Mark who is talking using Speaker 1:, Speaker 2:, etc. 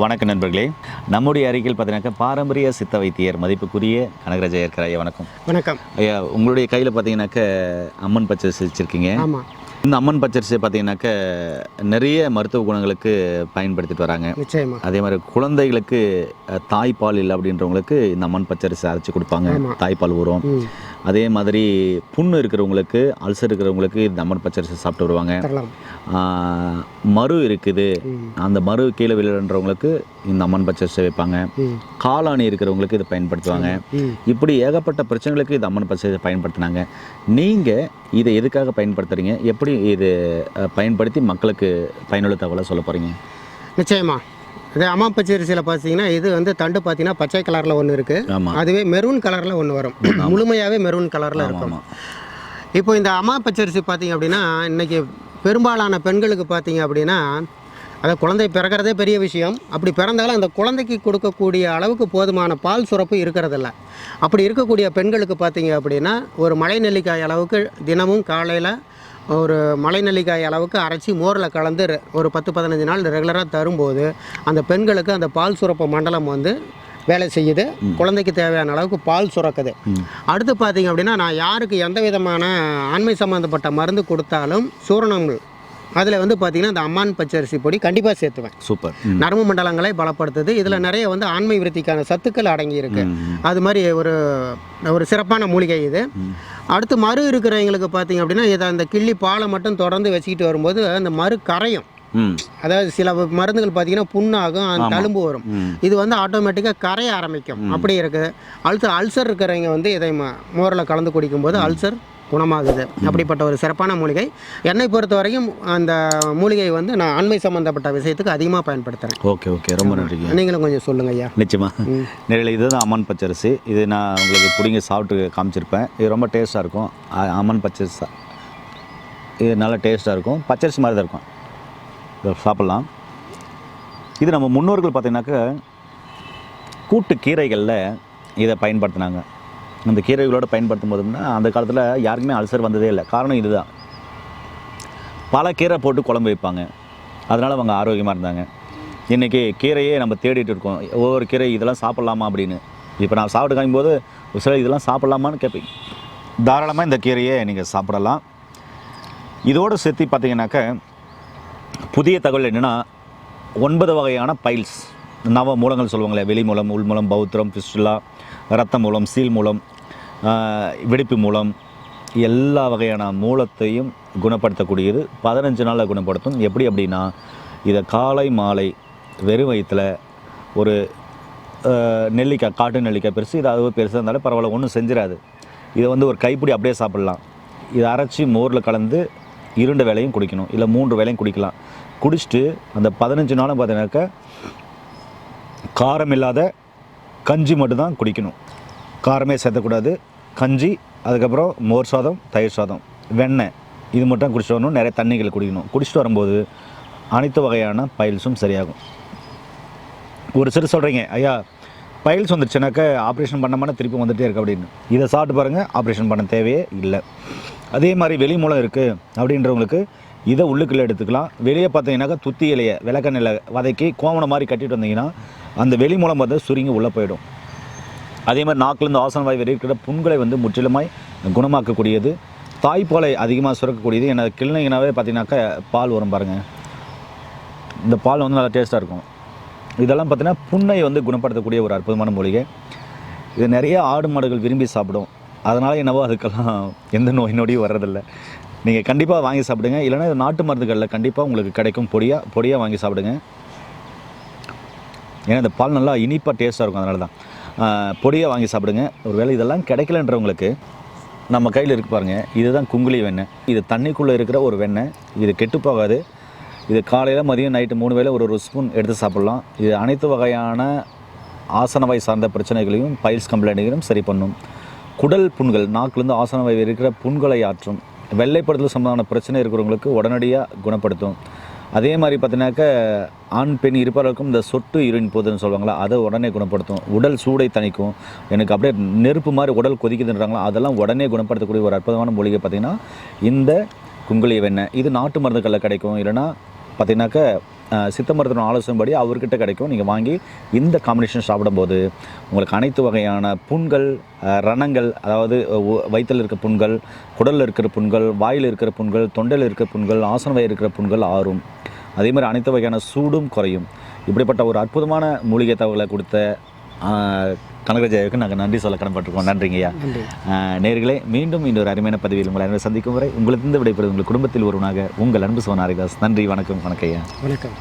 Speaker 1: வணக்கம் நண்பர்களே. நம்முடைய அறிக்கையில் பார்த்தீங்கன்னாக்கா பாரம்பரிய சித்த வைத்தியர் மதிப்புக்குரிய கனகராஜ் ஐயா இருக்கிற ஐயா. வணக்கம்.
Speaker 2: வணக்கம்
Speaker 1: ஐயா. உங்களுடைய கையில் பார்த்தீங்கன்னாக்கா அம்மன் பச்சரிசி வச்சுருக்கீங்க.
Speaker 2: ஆமாம்.
Speaker 1: இந்த அம்மன் பச்சரிசியை பார்த்தீங்கன்னாக்கா நிறைய மருத்துவ குணங்களுக்கு பயன்படுத்திட்டு வராங்க.
Speaker 2: நிச்சயமா.
Speaker 1: அதே மாதிரி குழந்தைகளுக்கு தாய்ப்பால் இல்லை அப்படின்றவங்களுக்கு இந்த அம்மன் பச்சரிசி அரைச்சி கொடுப்பாங்க, தாய்ப்பால் ஊறும். அதே மாதிரி புண்ணு இருக்கிறவங்களுக்கு, அல்சர் இருக்கிறவங்களுக்கு இந்த அம்மன் பச்சரிசி சாப்பிட்டு வருவாங்க. மறு இருக்குது, அந்த மறு கீழே விழுன்றவங்களுக்கு இந்த அம்மன் பச்சரிசி வைப்பாங்க. காளானி இருக்கிறவங்களுக்கு இதை பயன்படுத்துவாங்க. இப்படி ஏகப்பட்ட பிரச்சனைகளுக்கு இந்த அம்மன் பச்சரிசி பயன்படுத்தினாங்க. நீங்கள் இதை எதுக்காக பயன்படுத்துகிறீங்க, எப்படி இது பயன்படுத்தி மக்களுக்கு பயனுள்ள தகவலை சொல்ல போகிறீங்க?
Speaker 2: நிச்சயமா. இது அம்மா பச்சரிசியில் பார்த்தீங்கன்னா இது வந்து தண்டு பார்த்தீங்கன்னா பச்சை கலரில் ஒன்று இருக்குது, அதுவே மெரூன் கலரில் ஒன்று வரும், முழுமையாகவே மெரூன் கலரில் இருக்கும். இப்போ இந்த அம்மா பச்சரிசி பார்த்தீங்க அப்படின்னா இன்றைக்கி பெரும்பாலான பெண்களுக்கு பார்த்தீங்க அப்படின்னா அதை குழந்தை பிறக்கிறதே பெரிய விஷயம். அப்படி பிறந்தாலும் அந்த குழந்தைக்கு கொடுக்கக்கூடிய அளவுக்கு போதுமான பால் சுரப்பு இருக்கிறதில்ல. அப்படி இருக்கக்கூடிய பெண்களுக்கு பார்த்தீங்க அப்படின்னா ஒரு மலை நெல்லிக்காய் அளவுக்கு தினமும் காலையில் ஒரு மலை நெல்லிக்காய் அளவுக்கு அரைச்சி மோரில் கலந்து ஒரு 10-15 நாள் ரெகுலராக தரும்போது அந்த பெண்களுக்கு அந்த பால் சுரப்பு மண்டலம் வந்து வேலை செய்யுது, குழந்தைக்கு தேவையான அளவுக்கு பால் சுரக்குது. அடுத்து பார்த்திங்க அப்படின்னா நான் யாருக்கு எந்த விதமான ஆண்மை சம்மந்தப்பட்ட மருந்து கொடுத்தாலும் சூரணங்கள் அதில் வந்து பார்த்திங்கன்னா இந்த அம்மான் பச்சரிசி பொடி கண்டிப்பாக சேர்த்துவேன்.
Speaker 1: சூப்பர்.
Speaker 2: நரம்பு மண்டலங்களை பலப்படுத்துது. இதில் நிறைய வந்து ஆண்மை விருத்திக்கான சத்துக்கள் அடங்கி இருக்கு. அது மாதிரி ஒரு சிறப்பான மூலிகை இது. அடுத்து மறு இருக்கிறவங்களுக்கு பார்த்திங்க அப்படின்னா இதை அந்த கிள்ளி பாலை மட்டும் தொடர்ந்து வச்சுக்கிட்டு வரும்போது அந்த மறு கரையும். அதாவது சில மருந்துகள் பார்த்தீங்கன்னா புண்ணாகும், தழும்பு வரும். இது வந்து ஆட்டோமேட்டிக்காக கரைய ஆரம்பிக்கும். அப்படி இருக்குது. அல்சர் இருக்கிறவங்க வந்து இதை மோரில் கலந்து குடிக்கும்போது அல்சர் குணமாகுது. அப்படிப்பட்ட ஒரு சிறப்பான மூலிகை. என்னை பொறுத்த வரைக்கும் அந்த மூலிகை வந்து நான் ஆண்மை சம்மந்தப்பட்ட விஷயத்துக்கு அதிகமாக பயன்படுத்துகிறேன்.
Speaker 1: ஓகே, ரொம்ப நன்றி.
Speaker 2: நீங்களும் கொஞ்சம் சொல்லுங்கள் ஐயா.
Speaker 1: நிச்சயமாக. நேரில் இதுதான் அம்மன் பச்சரிசி. இது நான் உங்களுக்கு பிடிங்க சாப்பிட்டு காமிச்சிருப்பேன். இது ரொம்ப டேஸ்ட்டாக இருக்கும். அம்மன் பச்சரிசி இது நல்லா டேஸ்ட்டாக இருக்கும், பச்சரிசி மாதிரி தான் இருக்கும். இதை சாப்பிட்லாம். இது நம்ம முன்னோர்கள் பார்த்திங்கனாக்கா கூட்டு கீரைகளில் இதை பயன்படுத்தினாங்க. அந்த கீரைகளோடு பயன்படுத்தும் போதுன்னா அந்த காலத்தில் யாருக்குமே அல்சர் வந்ததே இல்லை. காரணம் இதுதான். பல கீரை போட்டு குழம்பு வைப்பாங்க, அதனால் அவங்க ஆரோக்கியமாக இருந்தாங்க. இன்றைக்கி கீரையே நம்ம தேடிட்டு இருக்கோம், ஒவ்வொரு கீரை இதெல்லாம் சாப்பிட்லாமா அப்படின்னு. இப்போ நான் சாப்பிட்டு காமிக்கும்போது சில இதெல்லாம் சாப்பிட்லாமான்னு கேட்பீங்க. தாராளமாக இந்த கீரையை நீங்கள் சாப்பிடலாம். இதோடு சேர்த்து பார்த்தீங்கன்னாக்கா புதிய தகவல் என்னென்னா 9 வகையான பைல்ஸ், நவ மூலங்கள் சொல்லுவாங்களே, வெளி மூலம், உள் மூலம், பௌத்திரம், ஃபிஸ்டுலா, இரத்த மூலம், சீல் மூலம், வெடிப்பு மூலம், எல்லா வகையான மூலத்தையும் குணப்படுத்தக்கூடியது. 15 நாளில் குணப்படுத்தும். எப்படி அப்படின்னா இதை காலை மாலை வெறும் வயிற்றில் ஒரு நெல்லிக்காய், காட்டு நெல்லிக்காய் பெருசு, இதாவது பெருசாக இருந்தாலும் பரவாயில்ல, ஒன்றும் செஞ்சிடாது. இதை வந்து ஒரு கைப்பிடி அப்படியே சாப்பிட்லாம். இதை அரைச்சி மோரில் கலந்து 2 வேளையும் குடிக்கணும், இல்லை 3 வேளையும் குடிக்கலாம். குடிச்சிட்டு அந்த 15 நாளும் பார்த்தீங்கன்னாக்கா காரம் இல்லாத கஞ்சி மட்டும்தான் குடிக்கணும். காரமே சேர்த்தக்கூடாது. கஞ்சி, அதுக்கப்புறம் மோர் சாதம், தயிர் சாதம், வெண்ணெய், இது மட்டும் குடிச்சிட்டு வரணும். நிறைய தண்ணிகள் குடிக்கணும். குடிச்சிட்டு வரும்போது அனைத்து வகையான பைல்ஸும் சரியாகும். ஒரு சிறு சொல்கிறீங்க, ஐயா பைல்ஸ் வந்துடுச்சுனாக்கா ஆப்ரேஷன் பண்ணாமல் திருப்பி வந்துகிட்டே இருக்குது அப்படின்னு. இதை சாப்பிட்டு பாருங்கள், ஆப்ரேஷன் பண்ண தேவையே இல்லை. அதே மாதிரி வெளி மூலம் இருக்குது அப்படின்றவங்களுக்கு இதை உள்ளுக்குள்ளே எடுத்துக்கலாம். வெளியே பார்த்தீங்கன்னாக்கா துத்தி இலையை விளக்கெண்ணில் வதக்கி கோவணம் மாதிரி கட்டிட்டு வந்தீங்கன்னா அந்த வெளி மூலம் வந்து சுருங்கி உள்ளே போயிடும். அதே மாதிரி நாக்கிலேருந்து ஆசன வாய் வரை இருக்கிற புண்களை வந்து முற்றிலுமாய் குணமாக்கக்கூடியது. தாய்ப்பாலை அதிகமாக சுரக்கக்கூடியது. எனக்கு கிளினிங்கனாவே பார்த்தீங்கன்னாக்கா பால் வரும் பாருங்கள், இந்த பால் வந்து நல்லா டேஸ்ட்டாக இருக்கும். இதெல்லாம் பார்த்தீங்கன்னா புண்ணை வந்து குணப்படுத்தக்கூடிய ஒரு அற்புதமான மூலிகை. இது நிறைய ஆடு மாடுகள் விரும்பி சாப்பிடும். அதனால் என்னவோ அதுக்கெல்லாம் எந்த நோய் நொடியும் வர்றதில்லை. நீங்கள் கண்டிப்பாக வாங்கி சாப்பிடுங்க. இல்லைனா இது நாட்டு மருந்துகளில் கண்டிப்பாக உங்களுக்கு கிடைக்கும். பொடியாக வாங்கி சாப்பிடுங்க. ஏன்னா இந்த பால் நல்லா இனிப்பாக டேஸ்ட்டாக இருக்கும், அதனால தான் பொடியாக வாங்கி சாப்பிடுங்க. ஒரு வேளை இதெல்லாம் கிடைக்கலன்றவங்களுக்கு நம்ம கையில் இருக்கு பாருங்கள், இதுதான் குங்குலி வெண்ணெய். இது தண்ணிக்குள்ளே இருக்கிற ஒரு வெண்ணெய். இது கெட்டு போகாது. இது காலையில், மதியம், நைட்டு 3 வேளை ஒரு ஸ்பூன் எடுத்து சாப்பிட்லாம். இது அனைத்து வகையான ஆசனவாய் சார்ந்த பிரச்சனைகளையும் பைல்ஸ் கம்ப்ளைண்ட்களையும் சரி பண்ணும். குடல் புண்கள், நாக்கிலேருந்து ஆசனவாய் இருக்கிற புண்களை ஆற்றும். வெள்ளைப்படுதல் சம்பந்தமான பிரச்சனை இருக்கிறவங்களுக்கு உடனடியாக குணப்படுத்தும். அதே மாதிரி பார்த்தீங்கன்னாக்கா ஆண் பெண் இருப்பவர்களுக்கும் இந்த சொட்டு யூரின் போகுதுன்னு சொல்லுவாங்களா, அதை உடனே குணப்படுத்தும். உடல் சூடை தணிக்கும். எனக்கு அப்படியே நெருப்பு மாதிரி உடல் கொதிக்குதுன்றாங்களா, அதெல்லாம் உடனே குணப்படுத்தக்கூடிய ஒரு அற்புதமான மூலிகை பார்த்திங்கன்னா இந்த குங்குலி வெண்ணெய். இது நாட்டு மருந்துகளில் கிடைக்கும். இல்லைனா பார்த்திங்கனாக்கா சித்த மருத்துவ ஆலோசனைப்படி அவர்கிட்ட கிடைக்கும். நீங்கள் வாங்கி இந்த காம்பினேஷன் சாப்பிடும்போது உங்களுக்கு அனைத்து வகையான புண்கள், ரணங்கள், அதாவது வயிற்றில் இருக்கிற புண்கள், குடலில் இருக்கிற புண்கள், வாயில் இருக்கிற புண்கள், தொண்டையில் இருக்கிற புண்கள், ஆசன வயிறு இருக்கிற புண்கள் ஆறும். அதே மாதிரி அனைத்து வகையான சூடும் குறையும். இப்படிப்பட்ட ஒரு அற்புதமான மூலிகை தகவலை கொடுத்த கனகராஜாவுக்கு நாங்கள் நன்றி சொல்ல கடன்பட்டிருக்கோம். நன்றிங்கய்யா. நேயர்களே, மீண்டும் இன்னொரு அருமையான பதிவில் உங்களை அனைவரும் சந்திக்கும் வரை உங்களிருந்து விடைபெறுவது உங்கள் குடும்பத்தில் ஒருவனாக உங்கள் அன்பு சோன் ஹரிதாஸ். நன்றி, வணக்கம். வணக்கம் ஐயா.
Speaker 2: வணக்கம்.